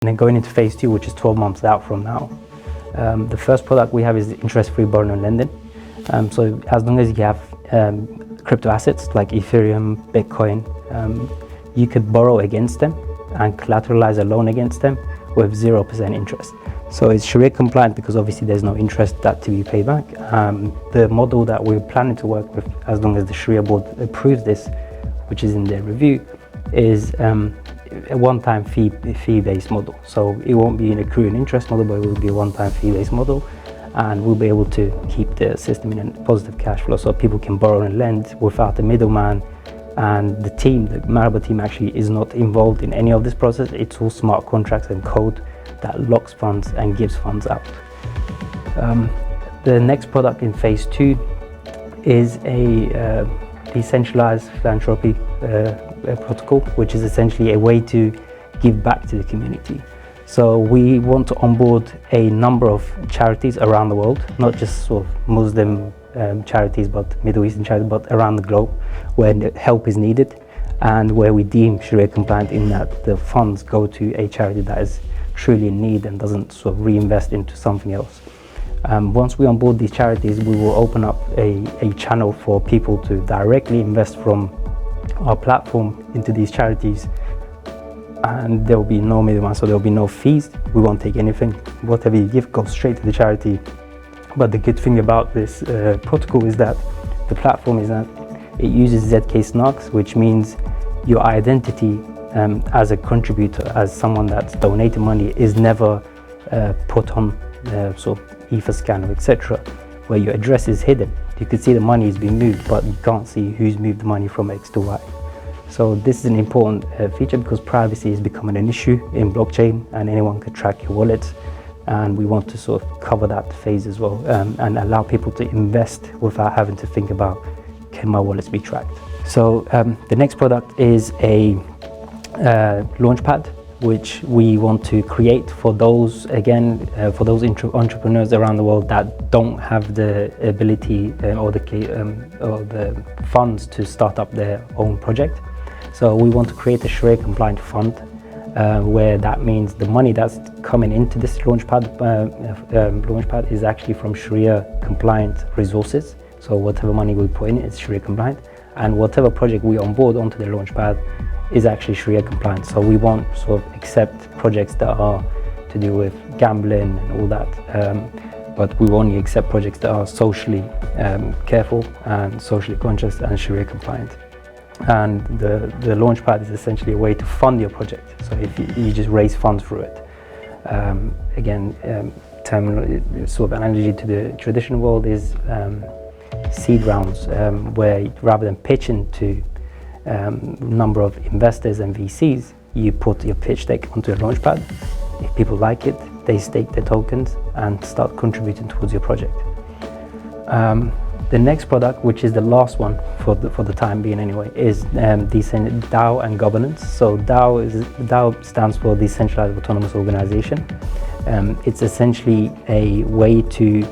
And then going into phase 2, which is 12 months out from now, the first product we have is interest-free borrowing and lending. So as long as you have crypto assets like Ethereum, Bitcoin, you could borrow against them and collateralize a loan against them with 0% interest. So it's Sharia compliant because obviously there's no interest that to be paid back. The model that we're planning to work with, as long as the Sharia board approves this, which is in their review, is a one-time fee-based model. So it won't be an accruing interest model, but it will be a one-time fee-based model, and we'll be able to keep the system in a positive cash flow so people can borrow and lend without a middleman. And the team, the MRHB team, actually is not involved in any of this process. It's all smart contracts and code that locks funds and gives funds out. The next product in phase 2 is a decentralized philanthropy protocol, which is essentially a way to give back to the community. So we want to onboard a number of charities around the world, not just sort of Muslim charities, but Middle Eastern charities, but around the globe, where help is needed and where we deem Sharia compliant in that the funds go to a charity that is truly in need and doesn't sort of reinvest into something else. Once we onboard these charities, we will open up a channel for people to directly invest from our platform into these charities, and there will be no middleman, so there will be no fees. We won't take anything. Whatever you give goes straight to the charity. But the good thing about this protocol is that the platform is that it uses ZK snarks, which means your identity as a contributor, as someone that's donated money, is never put on sort of Ether scanner, etc., where your address is hidden. You can see the money is being moved, but you can't see who's moved the money from X to Y. So this is an important feature because privacy is becoming an issue in blockchain and anyone can track your wallets. And we want to sort of cover that phase as well and allow people to invest without having to think about, can my wallets be tracked? So the next product is a LAUNCHPAD, which we want to create for those, again, for those entrepreneurs around the world that don't have the ability or the funds to start up their own project. So we want to create a Sharia compliant fund where that means the money that's coming into this LAUNCHPAD is actually from Sharia compliant resources. So whatever money we put in is Sharia compliant, and whatever project we onboard onto the LAUNCHPAD is actually Sharia compliant. So we won't sort of accept projects that are to do with gambling and all that, but we only accept projects that are socially careful and socially conscious and Sharia compliant. And the LAUNCHPAD is essentially a way to fund your project. So if you just raise funds through it. Again, sort of analogy to the traditional world is seed rounds, where rather than pitching to number of investors and VCs, you put your pitch deck onto a LAUNCHPAD. If people like it, they stake their tokens and start contributing towards your project. The next product, which is the last one for the time being anyway, is DAO and governance. So DAO stands for Decentralized Autonomous Organization. It's essentially a way to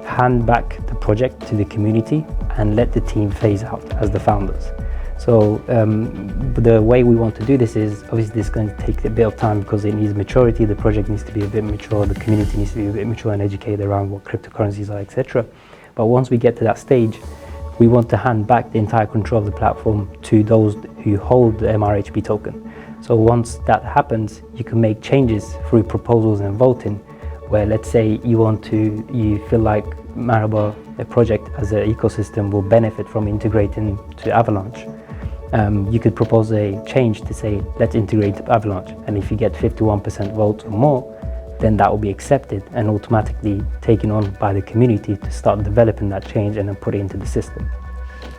hand back the project to the community and let the team phase out as the founders. So the way we want to do this is, obviously this is going to take a bit of time because it needs maturity, the project needs to be a bit mature, the community needs to be a bit mature and educated around what cryptocurrencies are, etc. But once we get to that stage, we want to hand back the entire control of the platform to those who hold the MRHB token. So once that happens, you can make changes through proposals and voting, where let's say you feel like MRHB, a project as an ecosystem, will benefit from integrating to Avalanche. You could propose a change to say, let's integrate Avalanche. And if you get 51% votes or more, then that will be accepted and automatically taken on by the community to start developing that change and then put it into the system.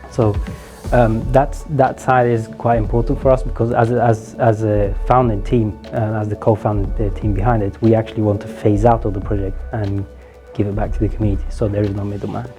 So that side is quite important for us because as a founding team, as the co-founding team behind it, we actually want to phase out of the project and give it back to the community, so there is no middleman.